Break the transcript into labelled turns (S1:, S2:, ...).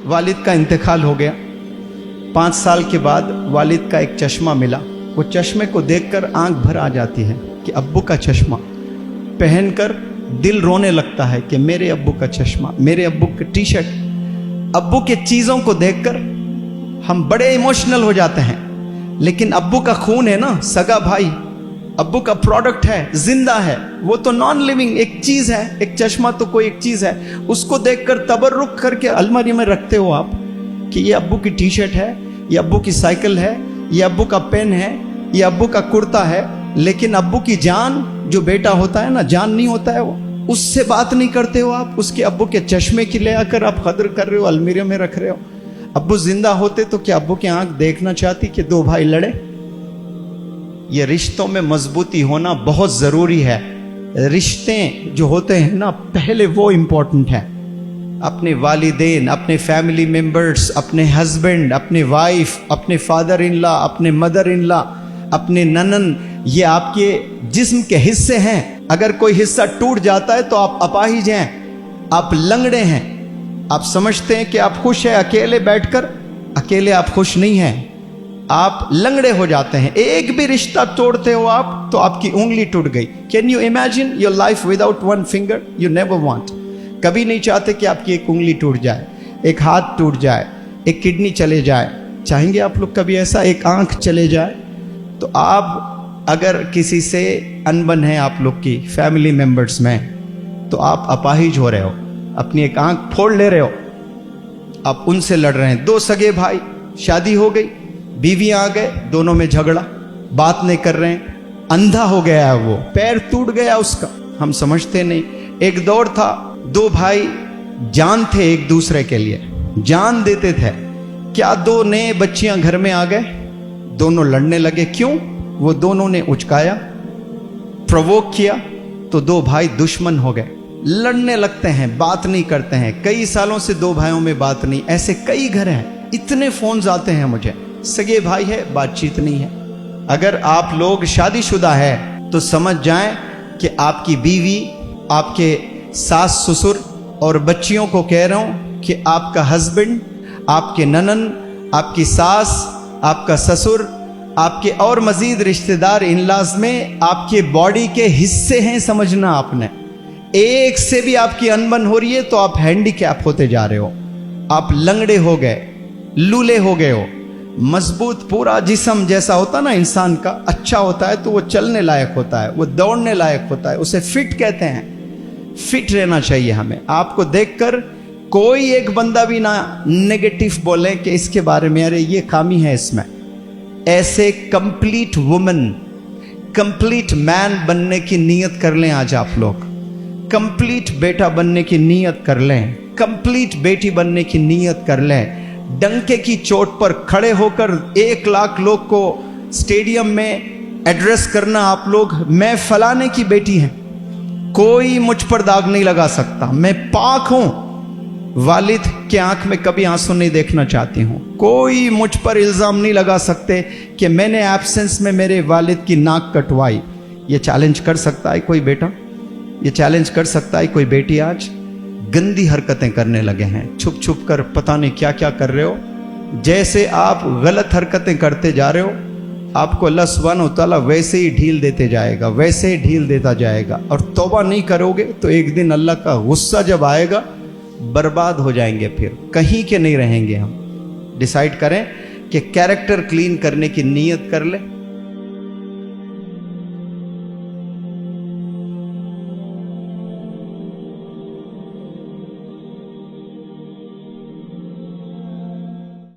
S1: वालिद का इंतकाल हो गया। 5 साल के बाद वालिद का एक चश्मा मिला। वो चश्मे को देखकर आंख भर आ जाती है कि अब्बू का चश्मा पहनकर दिल रोने लगता है कि मेरे अब्बू का चश्मा, मेरे अब्बू की टी शर्ट। अब्बू के चीज़ों को देखकर हम बड़े इमोशनल हो जाते हैं, लेकिन अब्बू का खून है ना, सगा भाई, अब्बू का प्रोडक्ट है, जिंदा है, वो तो नॉन लिविंग एक चीज़ है। एक चश्मा तो कोई एक चीज़ है, उसको देखकर तबर्रुक करके अलमारी में रखते हो आप कि ये अब्बू की टी शर्ट है, ये अब्बू की साइकिल है, ये अब्बू का पेन है, ये अब्बू का कुर्ता है। लेकिन अब्बू की जान, जो बेटा होता है ना, जान नहीं होता है वो, उससे बात नहीं करते हो आप। उसके अब्बू के चश्मे की ले आकर आप कदर कर रहे हो, अलमीरे में रख रहे हो। अब्बू जिंदा होते तो क्या अब्बू की आंख देखना चाहती कि 2 भाई लड़े? ये रिश्तों में मजबूती होना बहुत जरूरी है। रिश्ते जो होते हैं ना, पहले वो इम्पोर्टेंट है। अपने वालिदैन, अपने फैमिली मेंबर्स, अपने हस्बैंड, अपने वाइफ, अपने फादर इन लॉ, अपने मदर इन लॉ, अपने ननन, ये आपके जिस्म के हिस्से हैं। अगर कोई हिस्सा टूट जाता है तो आप अपाहिज हैं, आप लंगड़े हैं। आप समझते हैं कि आप खुश हैं अकेले बैठकर, अकेले आप खुश नहीं हैं, आप लंगड़े हो जाते हैं। एक भी रिश्ता तोड़ते हो आप तो आपकी उंगली टूट गई। Can you imagine your life without 1 finger? You never want. कभी नहीं चाहते कि आपकी एक उंगली टूट जाए, एक हाथ टूट जाए, एक किडनी चले जाए। चाहेंगे आप लोग कभी ऐसा, एक आंख चले जाए? तो आप अगर किसी से अनबन है आप लोग की फैमिली मेंबर्स में, तो आप अपाहिज हो रहे हो, अपनी एक आंख फोड़ ले रहे हो, आप उनसे लड़ रहे हैं। 2 सगे भाई, शादी हो गई, बीवियां आ गए, दोनों में झगड़ा, बात नहीं कर रहे हैं, अंधा हो गया है वो, पैर टूट गया उसका, हम समझते नहीं। एक दौर था 2 भाई जान थे एक दूसरे के लिए, जान देते थे। क्या 2 नए बच्चियां घर में आ गए, दोनों लड़ने लगे। क्यों? वो दोनों ने उचकाया, प्रोवोक किया, तो 2 भाई दुश्मन हो गए, लड़ने लगते हैं, बात नहीं करते हैं। कई सालों से 2 भाइयों में बात नहीं। ऐसे कई घर हैं, इतने फोन्स आते हैं मुझे, सगे भाई है, बातचीत नहीं है। अगर आप लोग शादीशुदा है तो समझ जाएं कि आपकी बीवी, आपके सास ससुर और बच्चियों को कह रहा हूं कि आपका हस्बैंड, आपके ननन, आपकी सास, आपका ससुर, आपके और मजीद रिश्तेदार इनलाज में आपके बॉडी के हिस्से हैं, समझना आपने। एक से भी आपकी अनबन हो रही है तो आप हैंडीकैप होते जा रहे हो, आप लंगड़े हो गए, लूले हो गए हो। मजबूत पूरा जिस्म जैसा होता ना इंसान का, अच्छा होता है तो वो चलने लायक होता है, वो दौड़ने लायक होता है, उसे फिट कहते हैं। फिट रहना चाहिए हमें। आपको देखकर कोई एक बंदा भी ना नेगेटिव बोले कि इसके बारे में अरे ये खामी है इसमें। ऐसे कंप्लीट वुमन, कंप्लीट मैन बनने की नीयत कर लें आज आप लोग। कंप्लीट बेटा बनने की नीयत कर लें, कंप्लीट बेटी बनने की नीयत कर लें। डंके की चोट पर खड़े होकर 1 लाख लोग को स्टेडियम में एड्रेस करना आप लोग, मैं फलाने की बेटी हैं, कोई मुझ पर दाग नहीं लगा सकता, मैं पाक हूं, वालिद के आंख में कभी आंसू नहीं देखना चाहती हूं। कोई मुझ पर इल्जाम नहीं लगा सकते कि मैंने एब्सेंस में मेरे वालिद की नाक कटवाई। ये चैलेंज कर सकता है कोई बेटा? ये चैलेंज कर सकता है कोई बेटी? आज गंदी हरकतें करने लगे हैं, छुप छुप कर पता नहीं क्या क्या कर रहे हो। जैसे आप गलत हरकतें करते जा रहे हो, आपको अल्लाह सुब्हानहू तआला वैसे ही ढील देते जाएगा, वैसे ही ढील देता जाएगा। और तौबा नहीं करोगे तो एक दिन अल्लाह का गुस्सा जब आएगा, बर्बाद हो जाएंगे, फिर कहीं के नहीं रहेंगे हम। डिसाइड करें कि कैरेक्टर क्लीन करने की नीयत कर ले।